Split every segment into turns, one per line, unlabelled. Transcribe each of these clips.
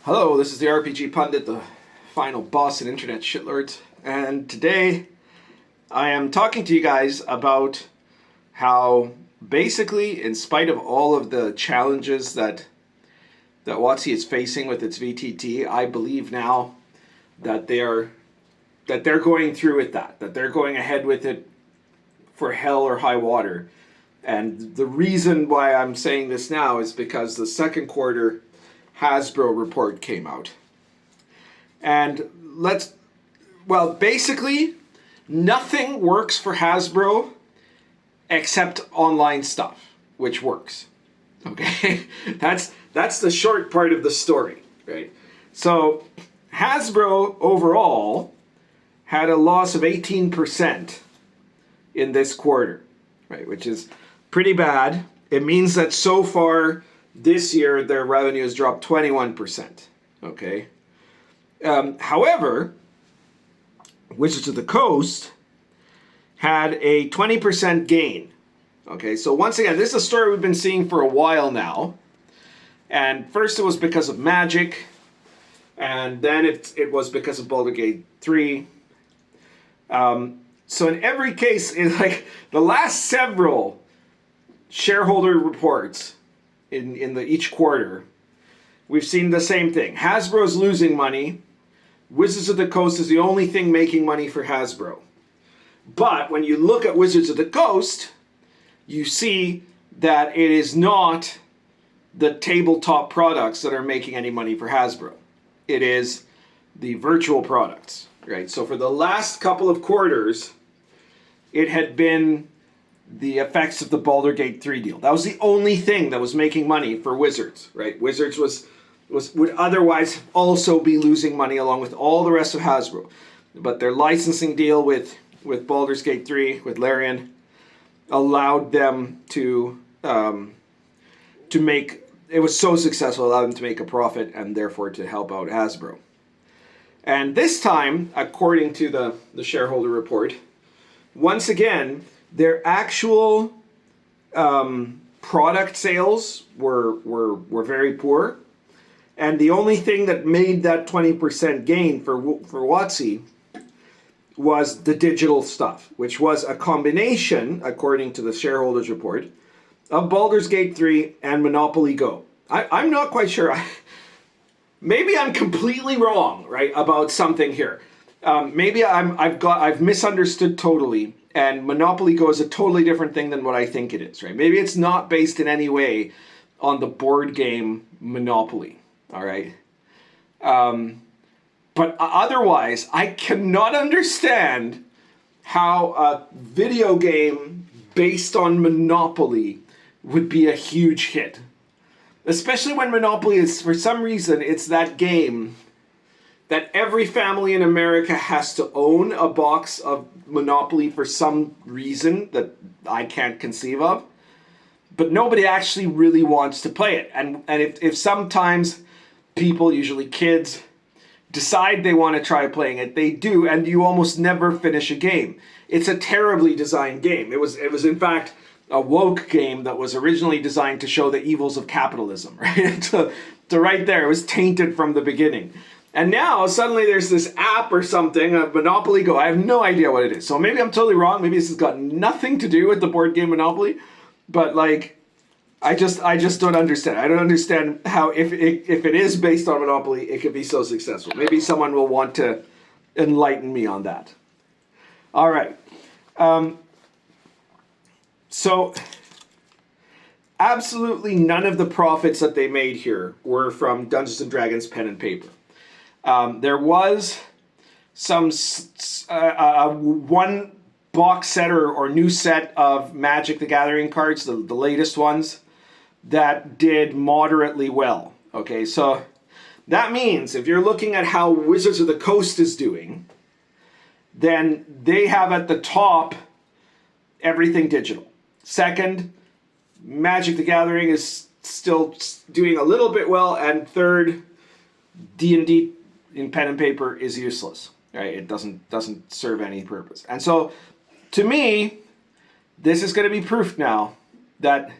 Hello, this is the RPG Pundit, the final boss in internet shitlords, and today I am talking to you guys about how basically, in spite of all of the challenges that WotC is facing with its VTT, I believe now that they're going through with that they're going ahead with it for hell or high water. And the reason why I'm saying this now is because the second quarter Hasbro report came out. And basically, nothing works for Hasbro except online stuff, which works. Okay? That's the short part of the story, right? So, Hasbro overall had a loss of 18% in this quarter, right? Which is pretty bad. It means that so far this year, their revenue has dropped 21%, okay? However, Wizards of the Coast had a 20% gain, okay? So once again, this is a story we've been seeing for a while now. And first it was because of Magic, and then it was because of Baldur's Gate 3. So in every case, in like the last several shareholder reports, in each quarter, we've seen the same thing. Hasbro's losing money. Wizards of the Coast is the only thing making money for Hasbro. But when you look at Wizards of the Coast, you see that it is not the tabletop products that are making any money for Hasbro. It is the virtual products, right? So for the last couple of quarters, it had been the effects of the Baldur's Gate 3 deal. That was the only thing that was making money for Wizards, right? Wizards would otherwise also be losing money along with all the rest of Hasbro. But their licensing deal with Baldur's Gate 3, with Larian, allowed them to make, it was so successful, allowed them to make a profit and therefore to help out Hasbro. And this time, according to the shareholder report, once again, their actual product sales were very poor, and the only thing that made that 20% gain for WotC was the digital stuff, which was a combination, according to the shareholders report, of Baldur's Gate 3 and Monopoly Go. I'm not quite sure. Maybe I'm completely wrong, right, about something here. Maybe I've misunderstood totally. And Monopoly Go is a totally different thing than what I think it is, right? Maybe it's not based in any way on the board game Monopoly, all right? But otherwise, I cannot understand how a video game based on Monopoly would be a huge hit. Especially when Monopoly is, for some reason, it's that game that every family in America has to own a box of Monopoly for some reason that I can't conceive of. But nobody actually really wants to play it. And if sometimes people, usually kids, decide they want to try playing it, they do, and you almost never finish a game. It's a terribly designed game. It was in fact a woke game that was originally designed to show the evils of capitalism, right? So right there, it was tainted from the beginning. And now, suddenly there's this app or something, Monopoly Go. I have no idea what it is. So maybe I'm totally wrong. Maybe this has got nothing to do with the board game Monopoly. But, like, I just don't understand. I don't understand how, if it is based on Monopoly, it could be so successful. Maybe someone will want to enlighten me on that. All right. So, absolutely none of the profits that they made here were from Dungeons & Dragons pen and paper. There was some one box set or new set of Magic the Gathering cards, the latest ones, that did moderately well. Okay, so that means if you're looking at how Wizards of the Coast is doing, then they have at the top everything digital. Second, Magic the Gathering is still doing a little bit well, and third, D&D in pen and paper is useless, right? It doesn't serve any purpose. And so, to me, this is going to be proof now that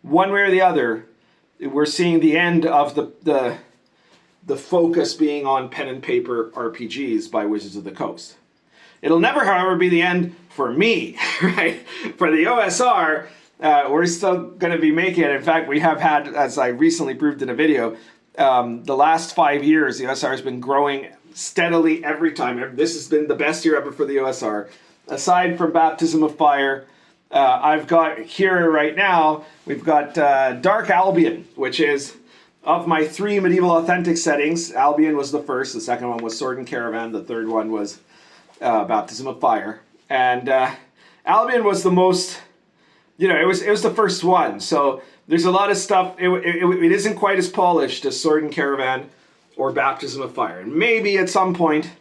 one way or the other, we're seeing the end of the the focus being on pen and paper RPGs by Wizards of the Coast. It'll never, however, be the end for me, right? For the OSR, we're still going to be making it. In fact, we have had, as I recently proved in a video, the last 5 years, the OSR has been growing steadily every time. This has been the best year ever for the OSR. Aside from Baptism of Fire, I've got here right now, we've got Dark Albion, which is, of my 3 medieval authentic settings, Albion was the first, the second one was Sword and Caravan, the third one was Baptism of Fire. And Albion was the most, it was the first one. So there's a lot of stuff, it isn't quite as polished as Sword and Caravan or Baptism of Fire. And maybe at some point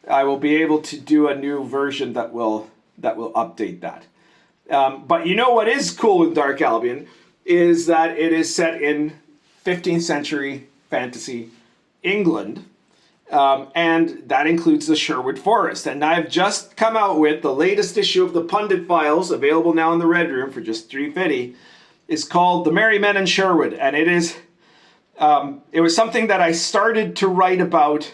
I will be able to do a new version that will update that. But you know what is cool with Dark Albion is that it is set in 15th century fantasy England. And that includes the Sherwood Forest. And I've just come out with the latest issue of the Pundit Files, available now in the Red Room for just $3.50. It's called The Merry Men in Sherwood. And it was something that I started to write about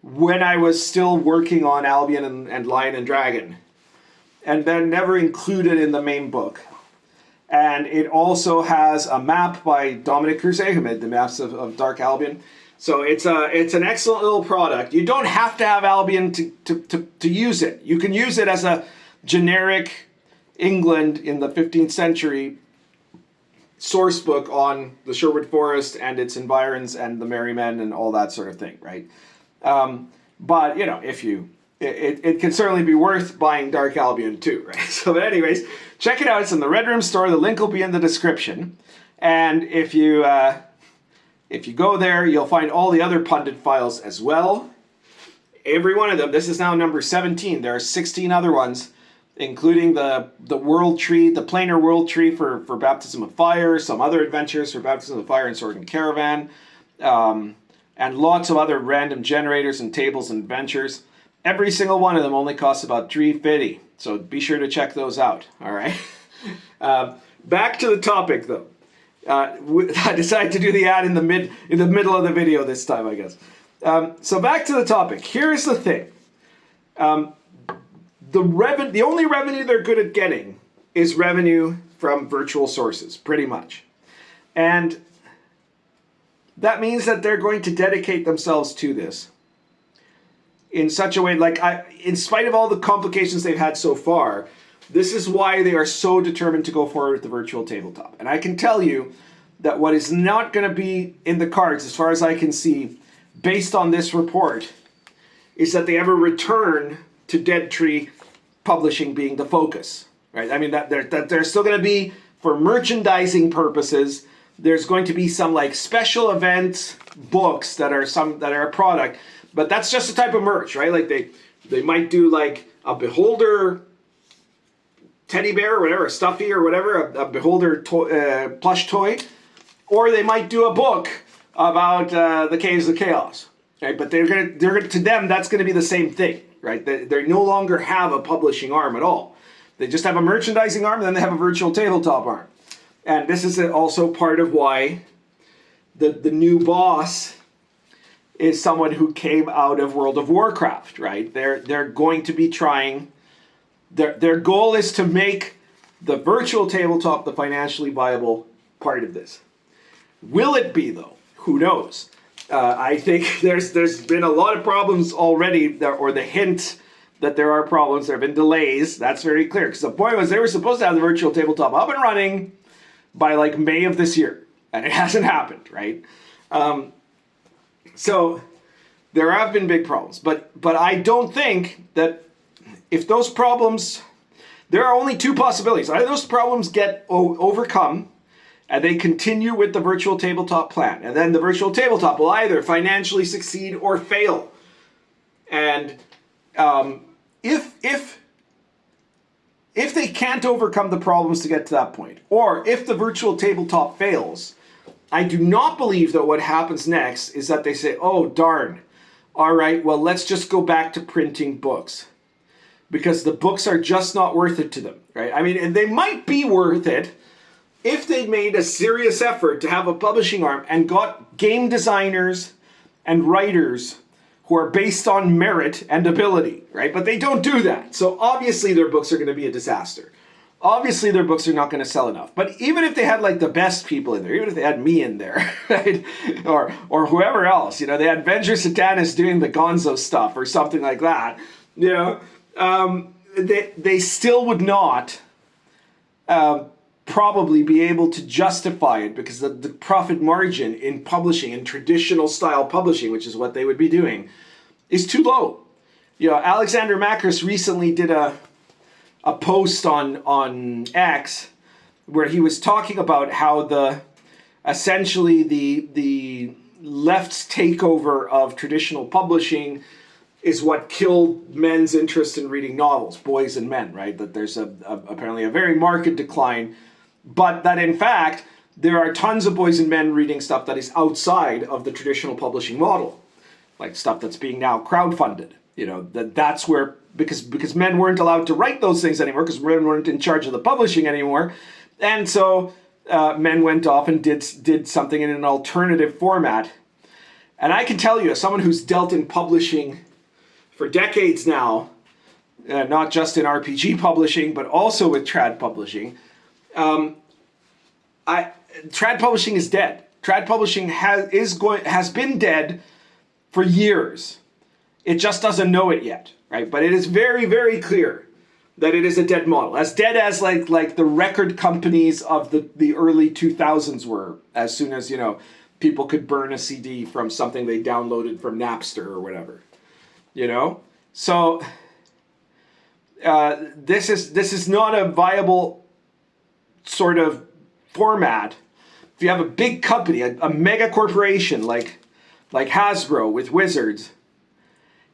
when I was still working on Albion and Lion and Dragon, and then never included in the main book. And it also has a map by Dominic Crusade, who made the maps of Dark Albion. So it's an excellent little product. You don't have to have Albion to use it. You can use it as a generic England in the 15th century source book on the Sherwood Forest and its environs and the Merry Men and all that sort of thing, right? But, if it can certainly be worth buying Dark Albion too, right? So, but anyways, check it out. It's in the Red Room store. The link will be in the description. And if you go there, you'll find all the other Pundit Files as well. Every one of them. This is now number 17. There are 16 other ones, including the World Tree, the Planar World Tree for Baptism of Fire, some other adventures for Baptism of Fire and Sword and Caravan, and lots of other random generators and tables and adventures. Every single one of them only costs about $3.50, so be sure to check those out, all right? Back to the topic, though. I decided to do the ad in the middle of the video this time, I guess. So back to the topic. Here's the thing. The only revenue they're good at getting is revenue from virtual sources, pretty much. And that means that they're going to dedicate themselves to this in such a way, in spite of all the complications they've had so far, this is why they are so determined to go forward with the virtual tabletop. And I can tell you that what is not going to be in the cards, as far as I can see, based on this report, is that they ever return to Dead Tree publishing being the focus, right? I mean, that they're still going to be, for merchandising purposes, there's going to be some special event books that are a product, but that's just a type of merch, right? Like they might do a Beholder teddy bear or whatever, a stuffy or whatever, a Beholder plush toy, or they might do a book about the Caves of Chaos, right? But they're gonna to them that's going to be the same thing, right? They no longer have a publishing arm at all. They just have a merchandising arm, and then they have a virtual tabletop arm. And this is also part of why the new boss is someone who came out of World of Warcraft, right? They're going to be trying. Their goal is to make the virtual tabletop the financially viable part of this. Will it be, though? Who knows? I think there's been a lot of problems already, or the hint that there are problems. There have been delays. That's very clear. Because the point was they were supposed to have the virtual tabletop up and running by May of this year. And it hasn't happened, right? So there have been big problems. But I don't think that if those problems, there are only two possibilities. Either those problems get overcome and they continue with the virtual tabletop plan. And then the virtual tabletop will either financially succeed or fail. And if they can't overcome the problems to get to that point, or if the virtual tabletop fails, I do not believe that what happens next is that they say, oh, darn, all right, well, let's just go back to printing books. Because the books are just not worth it to them, right? I mean, and they might be worth it if they made a serious effort to have a publishing arm and got game designers and writers who are based on merit and ability, right? But they don't do that. So obviously their books are going to be a disaster. Obviously their books are not going to sell enough. But even if they had like the best people in there, even if they had me in there, right? Or whoever else, you know, they had Venture Satanis doing the Gonzo stuff or something like that, you know, they still would not probably be able to justify it because the profit margin in publishing, in traditional style publishing, which is what they would be doing, is too low. You know, Alexander Makris recently did a post on X where he was talking about how essentially the left's takeover of traditional publishing is what killed men's interest in reading novels, boys and men, right? That there's apparently a very marked decline, but that in fact, there are tons of boys and men reading stuff that is outside of the traditional publishing model, like stuff that's being now crowdfunded. You know, that's where, because men weren't allowed to write those things anymore, because men weren't in charge of the publishing anymore, and so men went off and did something in an alternative format. And I can tell you, as someone who's dealt in publishing for decades now, not just in RPG publishing, but also with trad publishing, trad publishing is dead. Trad publishing has been dead for years. It just doesn't know it yet, right? But it is very, very clear that it is a dead model. As dead as like the record companies of the early 2000s were, as soon as, you know, people could burn a CD from something they downloaded from Napster or whatever. You know, so this is not a viable sort of format. If you have a big company, a mega corporation like Hasbro with Wizards,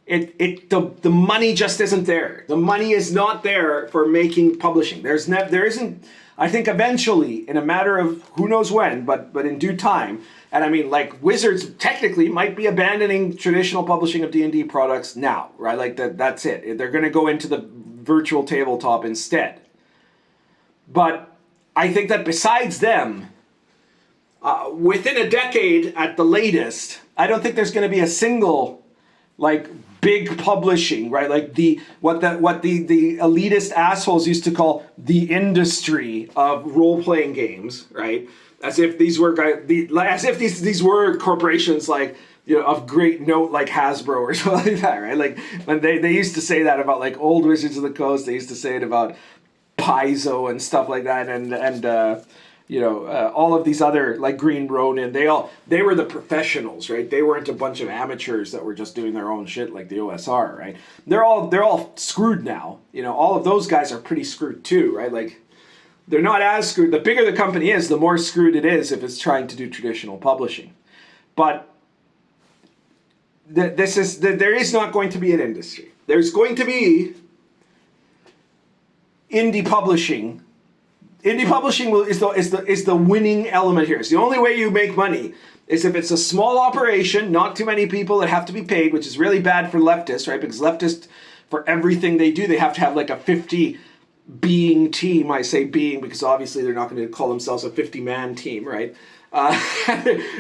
the money just isn't there. The money is not there for making publishing. There isn't. I think eventually, in a matter of who knows when, but in due time. And I mean, like, Wizards technically might be abandoning traditional publishing of D&D products now, right? Like, that's it. They're going to go into the virtual tabletop instead. But I think that besides them, within a decade at the latest, I don't think there's going to be a single, like, big publishing, right? Like what the elitist assholes used to call the industry of role-playing games, right? As if these were these were corporations like, you know, of great note, like Hasbro or something like that, right? Like when they used to say that about like old Wizards of the Coast, they used to say it about Paizo and stuff like that, and you know, all of these other, like Green Ronin, they were the professionals, right? They weren't a bunch of amateurs that were just doing their own shit like the OSR, right? They're all screwed now. You know, all of those guys are pretty screwed too, right? Like, they're not as screwed. The bigger the company is, the more screwed it is if it's trying to do traditional publishing. But there is not going to be an industry. There's going to be indie publishing. Indie publishing is the winning element here. It's the only way you make money is if it's a small operation, not too many people that have to be paid, which is really bad for leftists, right? Because leftists, for everything they do, they have to have like a 50 being team. I say being because obviously they're not going to call themselves a 50-man team, right?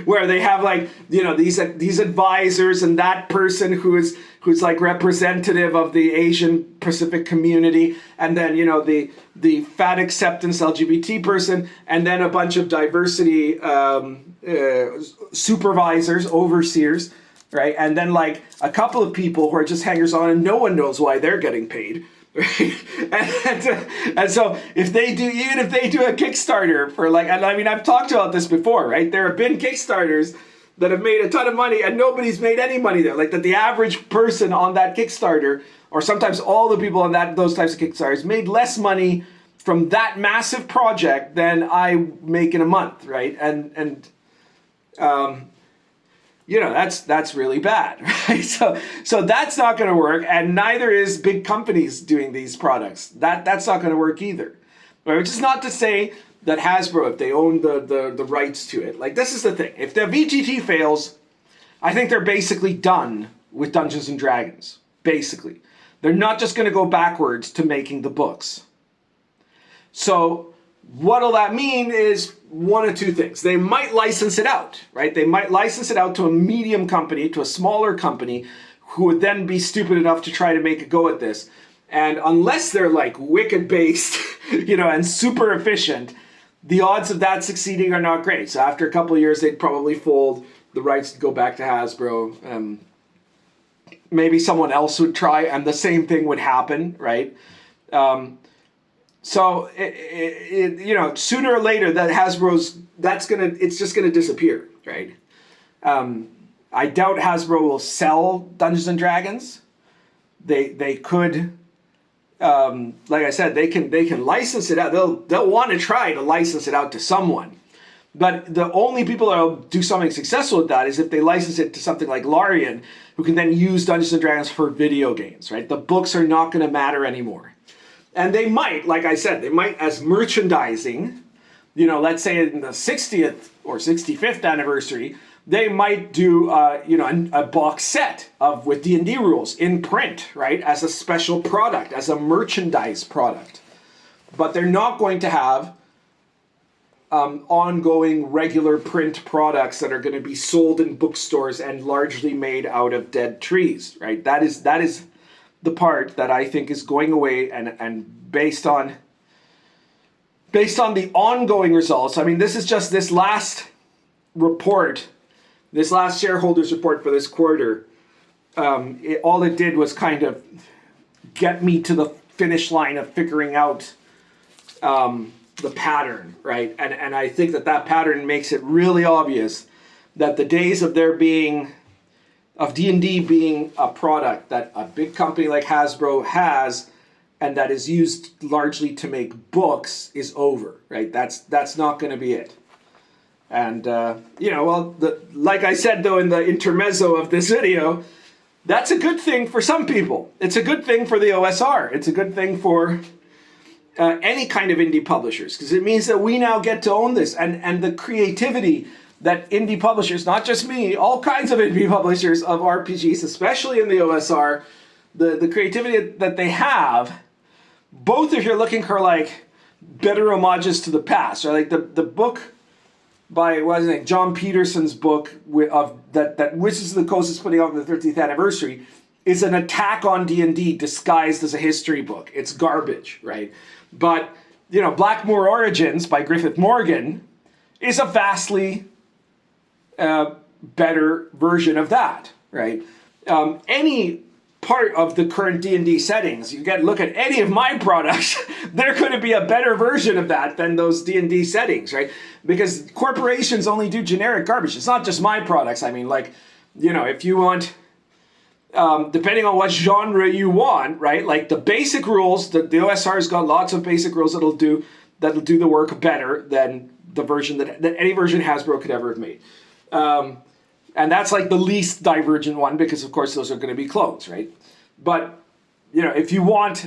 Where they have like, you know, these advisors and that person who's like representative of the Asian Pacific community, and then, you know, the fat acceptance LGBT person, and then a bunch of diversity supervisors, overseers, right? And then like a couple of people who are just hangers on and no one knows why they're getting paid. Right? And so even if they do a Kickstarter for like, and I mean, I've talked about this before, right? There have been Kickstarters that have made a ton of money and nobody's made any money there. Like that the average person on that Kickstarter, or sometimes all the people on those types of Kickstarters, made less money from that massive project than I make in a month, right? And you know, that's really bad, right? So that's not going to work, and neither is big companies doing these products. That's not going to work either. Right? Which is not to say that Hasbro, if they own the rights to it, like this is the thing. If the VTT fails, I think they're basically done with Dungeons and Dragons. Basically, they're not just going to go backwards to making the books. So what'll that mean is one of two things. They might license it out, right? They might license it out to a medium company, to a smaller company, who would then be stupid enough to try to make a go at this. And unless they're like wicked based, and super efficient, the odds of that succeeding are not great. So after a couple of years, they'd probably fold. The rights to go back to Hasbro. Maybe someone else would try, and the same thing would happen, right? So sooner or later, that it's just gonna disappear, right? I doubt Hasbro will sell Dungeons and Dragons. They could, like I said, they can license it out. They'll want to try to license it out to someone. But the only people that will do something successful with that is if they license it to something like Larian, who can then use Dungeons & Dragons for video games, right? The books are not going to matter anymore. And they might, like I said, as merchandising, let's say in the 60th or 65th anniversary, they might do, a box set with D&D rules in print, right? As a special product, as a merchandise product. But they're not going to have ongoing regular print products that are going to be sold in bookstores and largely made out of dead trees, right? That is the part that I think is going away, and based on the ongoing results. I mean, this is just this last report, this last shareholders report for this quarter. All it did was kind of get me to the finish line of figuring out the pattern, right? And I think that pattern makes it really obvious that the days of D&D being a product that a big company like Hasbro has and that is used largely to make books is over, right? That's not going to be it. And, like I said, though, in the intermezzo of this video, that's a good thing for some people. It's a good thing for the OSR. It's a good thing for any kind of indie publishers, because it means that we now get to own this, and the creativity that indie publishers, not just me, all kinds of indie publishers of RPGs, especially in the OSR, the creativity that they have, both if you're looking for like better homages to the past, or like the book by John Peterson's book that Wizards of the Coast is putting out on the 30th anniversary is an attack on D&D disguised as a history book. It's garbage, right? But, Blackmoor Origins by Griffith Morgan is a vastly better version of that, right? Any part of the current D&D settings, you get look at any of my products, there could be a better version of that than those D&D settings, right? Because corporations only do generic garbage. It's not just my products. I mean, if you want... depending on what genre you want, right? Like the basic rules, the OSR's got lots of basic rules that'll do the work better than the version that any version Hasbro could ever have made. And that's like the least divergent one, because of course those are going to be clones, right? But, if you want,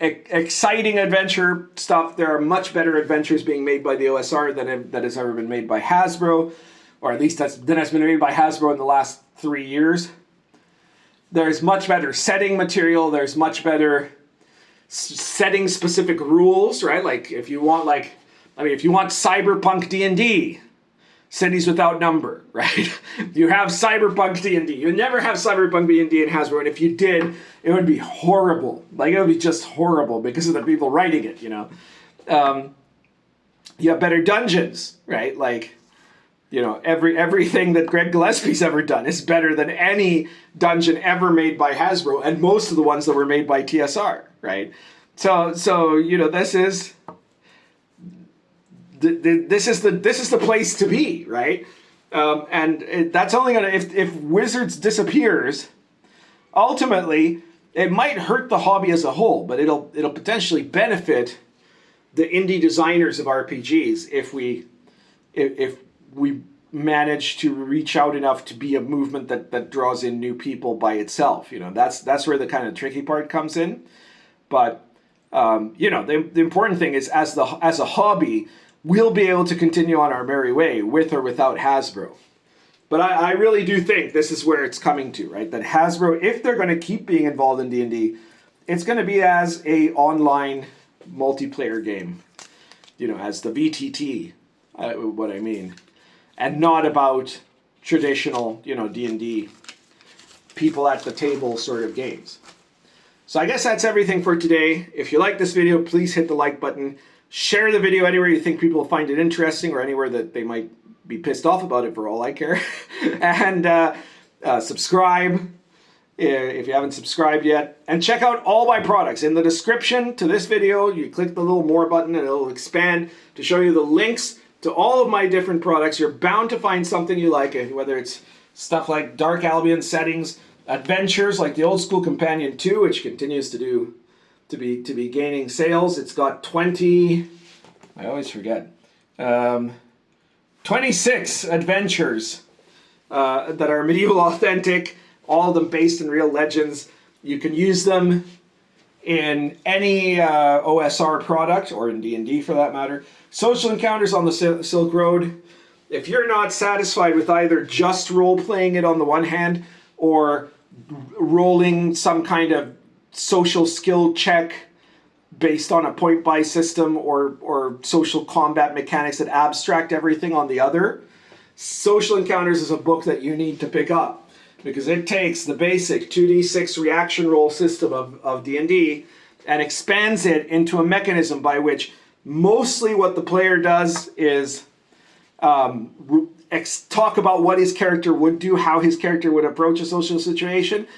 exciting adventure stuff, there are much better adventures being made by the OSR that has ever been made by Hasbro, or at least has been made by Hasbro in the last 3 years. There's much better setting material. There's much better setting specific rules, right? Like if you want cyberpunk D&D, Cities Without Number, right? You have cyberpunk D&D. You never have cyberpunk D&D in Hasbro, and if you did, it would be horrible. Like it would be just horrible because of the people writing it, You have better dungeons, right? Like, everything that Greg Gillespie's ever done is better than any dungeon ever made by Hasbro, and most of the ones that were made by TSR, right? So this is the place to be, right? That's only gonna if Wizards disappears, ultimately it might hurt the hobby as a whole, but it'll potentially benefit the indie designers of RPGs if we manage to reach out enough to be a movement that draws in new people by itself. That's where the kind of tricky part comes in. But the important thing is as a hobby, we'll be able to continue on our merry way with or without Hasbro. But I really do think this is where it's coming to, right? That Hasbro, if they're going to keep being involved in D&D, it's going to be as a online multiplayer game. as the VTT, what I mean, and not about traditional, D&D people at the table sort of games. So I guess that's everything for today. If you like this video, please hit the like button. Share the video anywhere you think people will find it interesting, or anywhere that they might be pissed off about it, for all I care. And subscribe if you haven't subscribed yet. And check out all my products. In the description to this video, you click the little more button and it'll expand to show you the links to all of my different products. You're bound to find something you like, whether it's stuff like Dark Albion settings, adventures like the Old School Companion 2, which continues to be gaining sales. It's got 26 adventures that are medieval authentic, all of them based in real legends. You can use them in any OSR product, or in D&D for that matter. Social encounters on the Silk Road. If you're not satisfied with either just role-playing it on the one hand, or rolling some kind of social skill check based on a point-buy system, or social combat mechanics that abstract everything on the other, Social Encounters is a book that you need to pick up, because it takes the basic 2d6 reaction roll system of D&D and expands it into a mechanism by which mostly what the player does is talk about what his character would do, how his character would approach a social situation.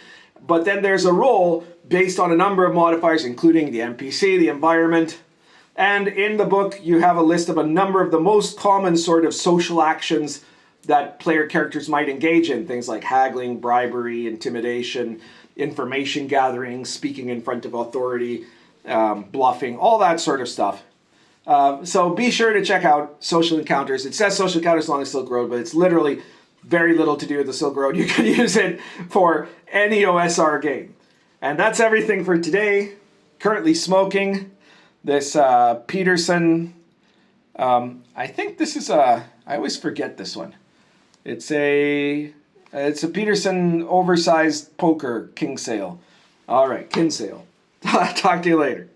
But then there's a roll based on a number of modifiers, including the NPC, the environment. And in the book, you have a list of a number of the most common sort of social actions that player characters might engage in. Things like haggling, bribery, intimidation, information gathering, speaking in front of authority, bluffing, all that sort of stuff. So be sure to check out Social Encounters. It says Social Encounters along the Silk Road, but it's literally very little to do with the Silk Road. You can use it for any OSR game. And that's everything for today. Currently smoking this Peterson. I think this is I always forget this one. It's a Peterson oversized poker king sale. All right, Kinsale. Talk to you later.